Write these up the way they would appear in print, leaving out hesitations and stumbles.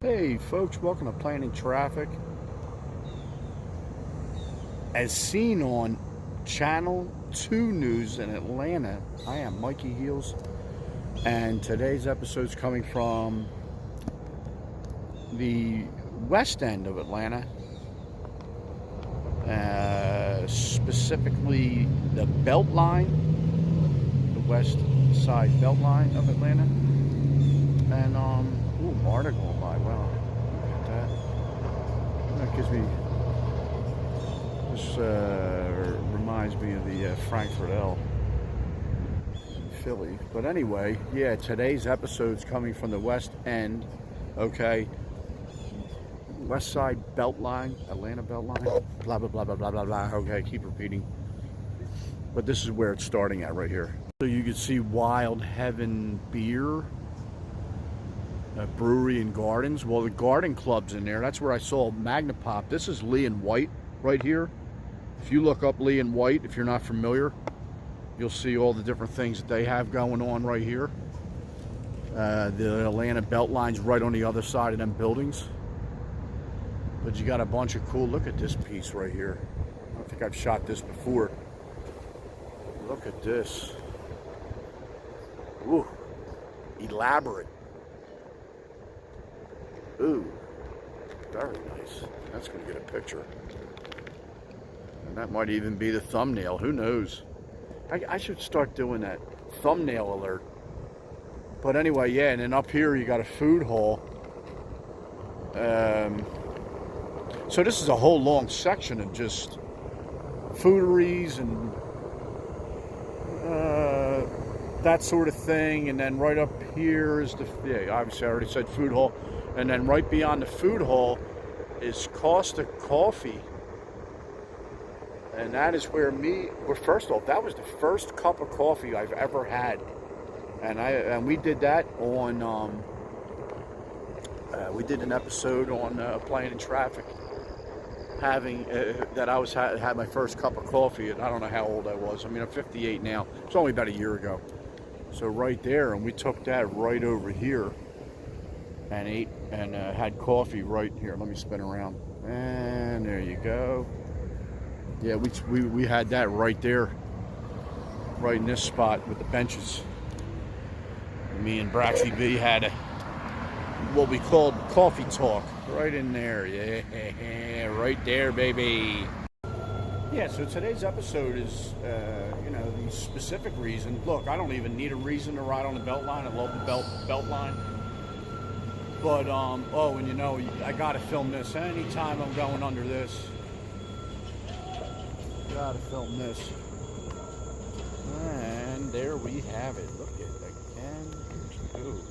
Hey folks, welcome to Planning Traffic. As seen on Channel 2 News in Atlanta, I am Mikey Heels, and today's episode is coming from the west end of Atlanta, specifically the Beltline, the Westside Beltline of Atlanta. And ooh, MARTA going by. Wow, look at that. That gives me, this reminds me of the Frankfurt L in Philly. But anyway, yeah, today's episode's coming from the west end. Okay, Westside Beltline, Atlanta Beltline, blah blah blah blah blah blah blah. Okay, keep repeating. But this is where it's starting at right here. So you can see Wild Heaven Beer. Brewery and Gardens. Well, the garden club's in there. That's where I saw Magnapop. This is Lee and White right here. If you look up Lee and White, if you're not familiar, you'll see all the different things that they have going on right here. The Atlanta Beltline's right on the other side of them buildings. But you got a bunch of cool, look at this piece right here. I don't think I've shot this before. Look at this. Ooh, elaborate. Ooh, very nice. That's going to get a picture. And that might even be the thumbnail. Who knows? I should start doing that. Thumbnail alert. But anyway, yeah, and then up here you got a food hall. So this is a whole long section of just fooderies and that sort of thing. And then right up here is the, yeah, obviously I already said food hall. And then right beyond the food hall is Costa Coffee. And that is where well, first off, that was the first cup of coffee I've ever had. And we did that on, we did an episode on Planning Traffic. Having, that I had my first cup of coffee, and I don't know how old I was. I mean, I'm 58 now. It's only about a year ago. So right there, and we took that right over here. And ate and had coffee right here. Let me spin around, and there you go. Yeah, we had that right there, right in this spot with the benches. Me and Braxy B had what we called coffee talk right in there. Yeah, right there, baby. Yeah, so today's episode is, you know, the specific reason. Look, I don't even need a reason to ride on the Beltline. I love the Beltline. But, oh, and you know, I gotta film this. Anytime I'm going under this, gotta film this. And there we have it. Look at it again. Ooh.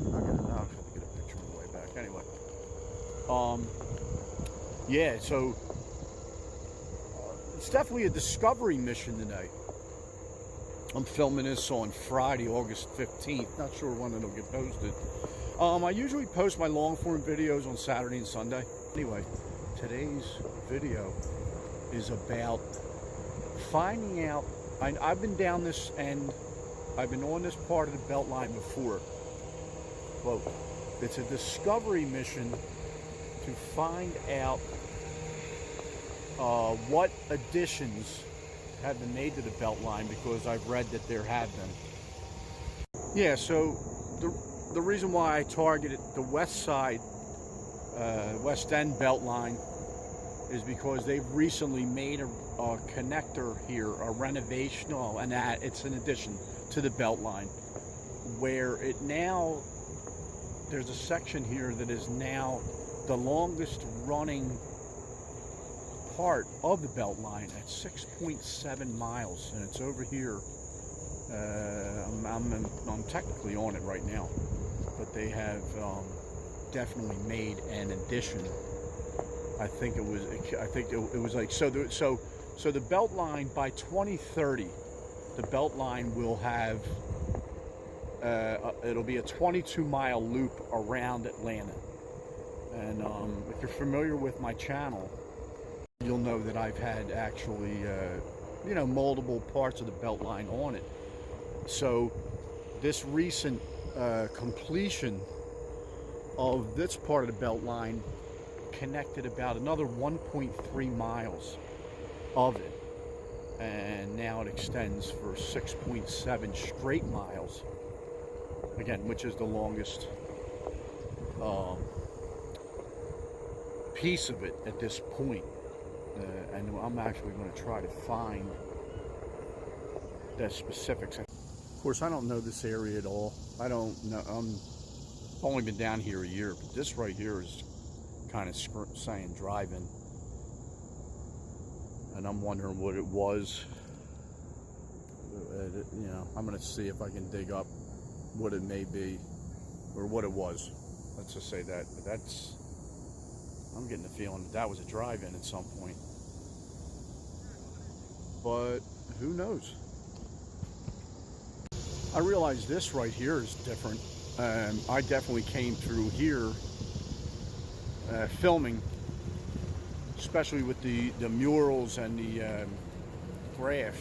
I gotta get a picture on the way back. Anyway. Yeah, so, it's definitely a discovery mission today. I'm filming this on Friday, August 15th. Not sure when it'll get posted. I usually post my long form videos on Saturday and Sunday. Anyway, today's video is about finding out. I've been down this end. I've been on this part of the Beltline before. Well, it's a discovery mission to find out what additions have been made to the Beltline, because I've read that there have been. Yeah, so the reason why I targeted the west side, West End Beltline, is because they've recently made a connector here, a renovation, and it's an addition to the Beltline, where it now, there's a section here that is now the longest running part of the Beltline at 6.7 miles, and it's over here. I'm technically on it right now, but they have definitely made an addition. I think it was like so the Beltline by 2030, the Beltline will have it'll be a 22-mile loop around Atlanta. And if you're familiar with my channel, you'll know that I've had actually you know, multiple parts of the Beltline on it. So this recent completion of this part of the Beltline connected about another 1.3 miles of it, and now it extends for 6.7 straight miles, again, which is the longest piece of it at this point. And I'm actually going to try to find the specifics. Of course, I don't know this area at all. I don't know. I've only been down here a year, but this right here is kind of saying drive-in, and I'm wondering what it was. You know, I'm going to see if I can dig up what it may be or what it was. Let's just say that. But I'm getting the feeling that that was a drive-in at some point. But who knows? I realize this right here is different. I definitely came through here filming, especially with the murals and the graph.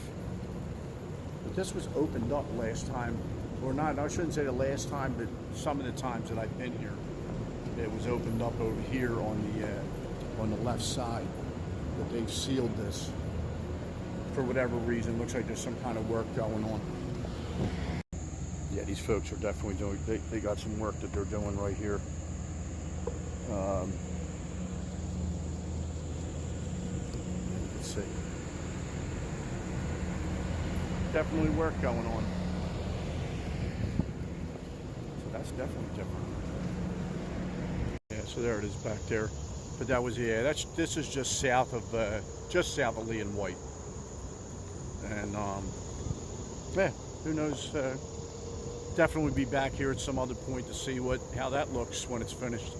But this was opened up last time, or not, I shouldn't say the last time, but some of the times that I've been here, it was opened up over here on the left side. But they've sealed this for whatever reason. Looks like there's some kind of work going on. Yeah, these folks are definitely doing, they got some work that they're doing right here. Let's see. Definitely work going on. So that's definitely different. Yeah, so there it is back there. But that was, yeah, this is just south of Lee and White. And yeah, who knows? Definitely be back here at some other point to see how that looks when it's finished.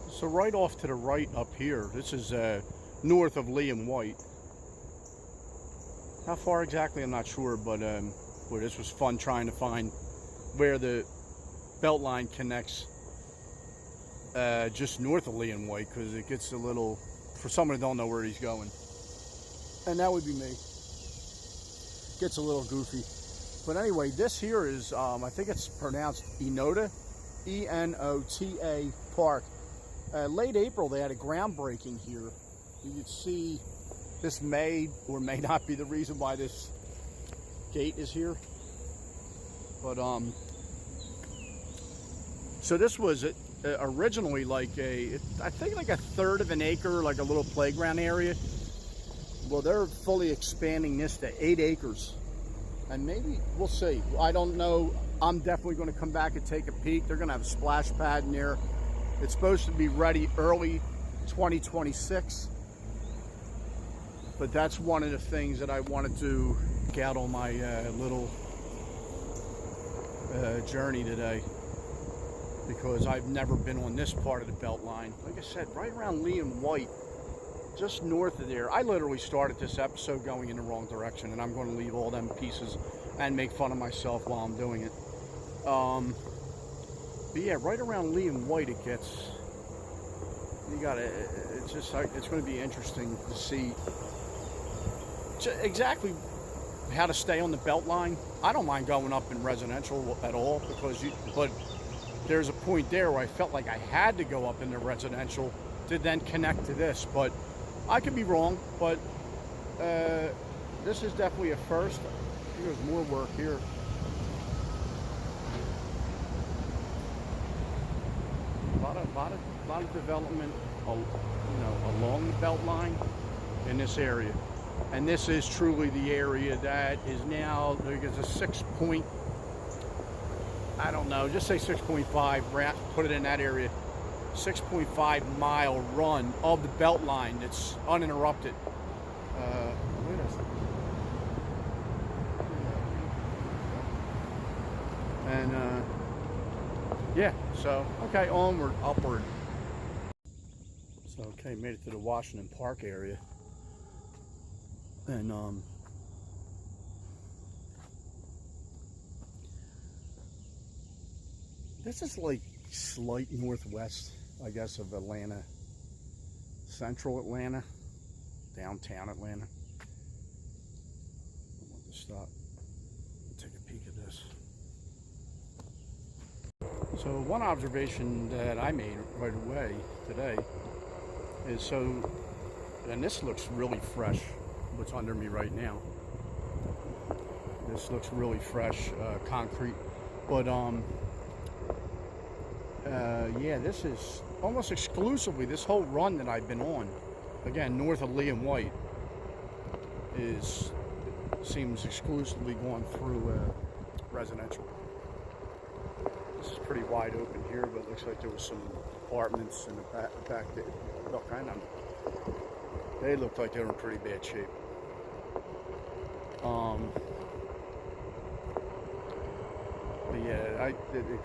So right off to the right up here, this is north of Lee and White. How far exactly, I'm not sure, but boy, this was fun trying to find where the Beltline connects just north of Lee and White, because it gets a little, for someone who don't know where he's going, and that would be me, gets a little goofy. But anyway, this here is, I think it's pronounced Enota, E-N-O-T-A Park. Late April, they had a groundbreaking here. You could see this may or may not be the reason why this gate is here. But, so this was originally like I think like a third of an acre, like a little playground area. Well, they're fully expanding this to 8 acres. And maybe, we'll see. I don't know. I'm definitely going to come back and take a peek. They're going to have a splash pad in there. It's supposed to be ready early 2026. But that's one of the things that I wanted to get out on my little journey today. Because I've never been on this part of the Beltline. Like I said, right around Lee and White. Just north of there. I literally started this episode going in the wrong direction, and I'm going to leave all them pieces and make fun of myself while I'm doing it. But yeah, right around Lee and White, it gets, it's just like, it's going to be interesting to see exactly how to stay on the Beltline. I don't mind going up in residential at all, but there's a point there where I felt like I had to go up in the residential to then connect to this, but I could be wrong. But this is definitely a first. There's more work here. A lot of development, along the Beltline in this area, and this is truly the area that is now. There's a I don't know, just say 6.5. Put it in that area. 6.5 mile run of the Beltline that's uninterrupted. Wait a second. And yeah, so okay, onward, upward. So okay, made it to the Washington Park area, and this is like slight northwest, I guess, of Atlanta, central Atlanta, downtown Atlanta. I want to stop and take a peek at this. So one observation that I made right away today is and this looks really fresh, what's under me right now. This looks really fresh, concrete. But yeah, this is almost exclusively, this whole run that I've been on, again, north of Lee and White, seems exclusively going through residential. This is pretty wide open here, but it looks like there was some apartments in the back there. Look, they look like they're in pretty bad shape. But yeah, it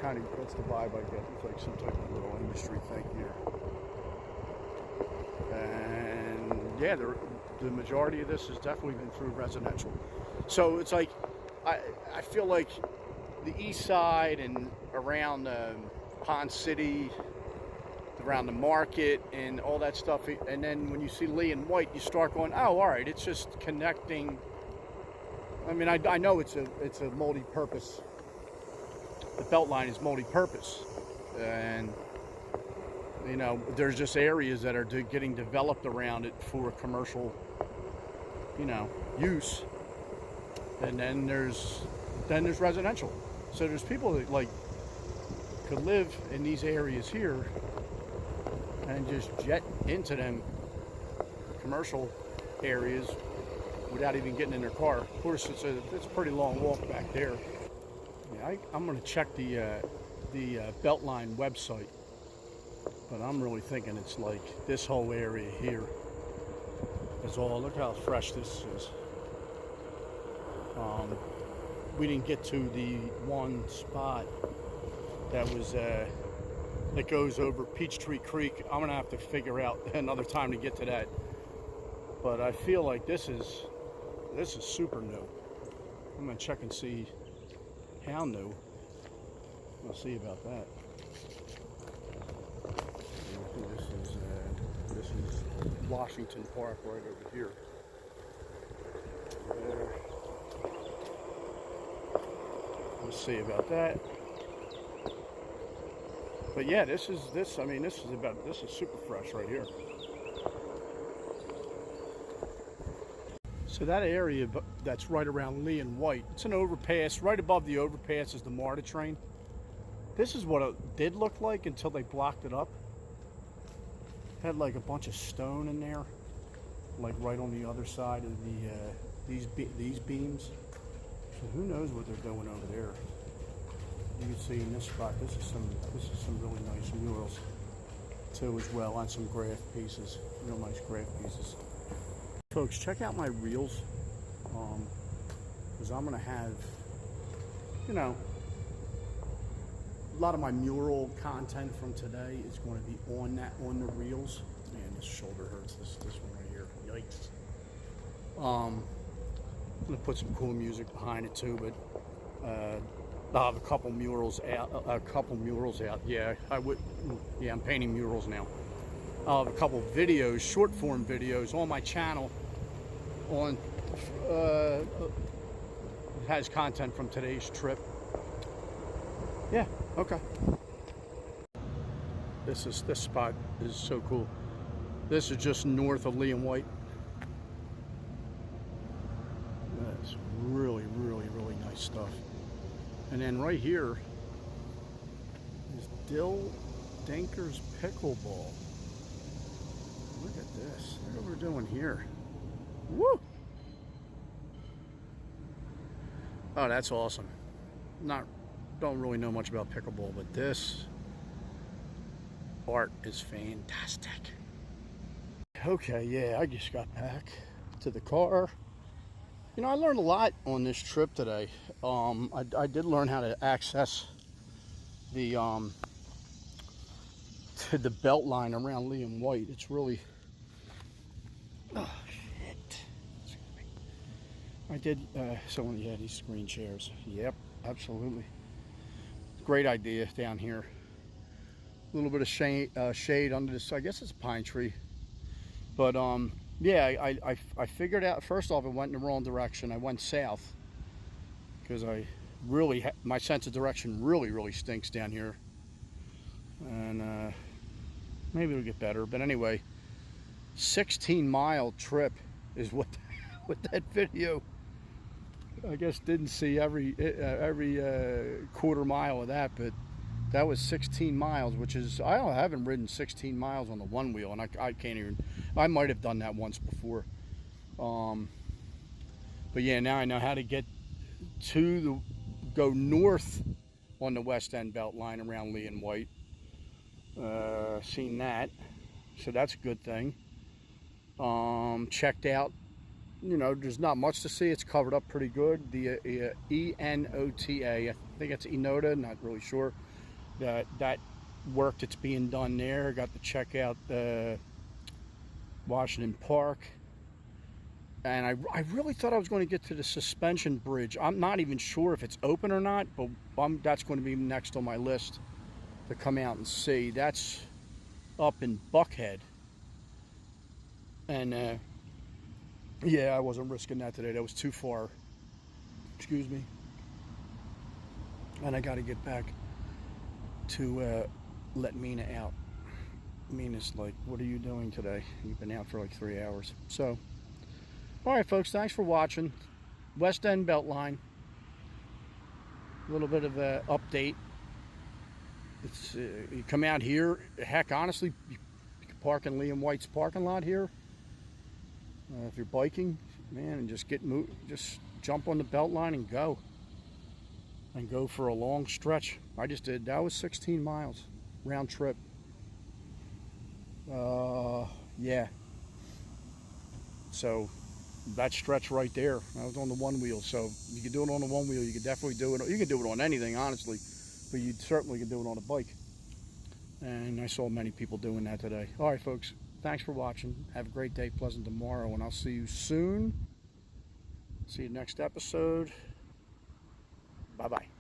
kind of, that's the vibe I get. It's like some type of little industry thing here. And yeah, the majority of this has definitely been through residential. So it's like, I feel like the east side and around Pond City, around the market and all that stuff, and then when you see Lee and White, you start going, oh, all right, it's just connecting. I mean, I know it's a multi-purpose. The Beltline is multi-purpose, and you know, there's just areas that are getting developed around it for commercial, you know, use, and then there's residential. So there's people that like could live in these areas here and just jet into them commercial areas without even getting in their car. Of course, it's a pretty long walk back there. Yeah, I'm going to check the Beltline website, but I'm really thinking it's like this whole area here is all. Look how fresh this is. We didn't get to the one spot that was that goes over Peachtree Creek. I'm gonna have to figure out another time to get to that. But I feel like this is super new. I'm gonna check and see how new. We'll see about that. This is Washington Park right over here. There. We'll see about that. But yeah, this is super fresh right here. So that area that's right around Lee and White, it's an overpass. Right above the overpass is the MARTA train. This is what it did look like until they blocked it up. Had like a bunch of stone in there, like right on the other side of these beams. So who knows what they're doing over there. You can see in this spot, this is some really nice murals too as well, on some graph pieces, real nice graph pieces. Folks, check out my reels, because I'm gonna have, you know, a lot of my mural content from today is going to be on the reels. Man, this shoulder hurts. This one right here. Yikes. I'm gonna put some cool music behind it too, but I'll have a couple murals out. Yeah, I would. Yeah, I'm painting murals now. I'll have a couple videos, short form videos on my channel. It has content from today's trip. Yeah. Okay. This spot is so cool. This is just north of Lee and White. That's really, really, really nice stuff. And then right here is Dill Dinker's Pickleball. Look at this. Look what we're doing here. Woo! Oh, that's awesome. Don't really know much about pickleball, but this art is fantastic. Okay, yeah, I just got back to the car. You know, I learned a lot on this trip today. I did learn how to access the Beltline around Lee and White. It's really, oh shit. I did. Someone, yeah, these screen chairs. Yep, absolutely. Great idea down here. A little bit of shade under this. I guess it's a pine tree. But yeah, I figured out. First off, I went in the wrong direction. I went south because I really my sense of direction really stinks down here. and maybe it'll get better. But anyway, 16-mile trip is what what that video. I guess didn't see every quarter mile of that, but that was 16 miles, which is, I haven't ridden 16 miles on the one wheel, and I can't even, I might have done that once before. But yeah, now I know how to get go north on the West End Beltline around Lee and White. Seen that, so that's a good thing. Checked out, there's not much to see. It's covered up pretty good. The ENOTA, I think it's Enota, not really sure. That work that's being done there. Got to check out Washington Park. And I really thought I was going to get to the suspension bridge. I'm not even sure if it's open or not, but that's going to be next on my list to come out and see. That's up in Buckhead. And yeah, I wasn't risking that today. That was too far. Excuse me. And I got to get back to let Mina out. Mina's like, what are you doing today? You've been out for like 3 hours. So, all right, folks, thanks for watching. West End Beltline. A little bit of an update. It's you come out here. Heck, honestly, you can park in Lee and White's parking lot here. If you're biking, man, and just just jump on the Beltline and go. And go for a long stretch. I just did. That was 16 miles round trip. Yeah. So that stretch right there. I was on the one wheel, so you can do it on the one wheel. You can definitely do it. You can do it on anything, honestly, but you certainly can do it on a bike. And I saw many people doing that today. All right, folks. Thanks for watching. Have a great day, pleasant tomorrow, and I'll see you soon. See you next episode. Bye-bye.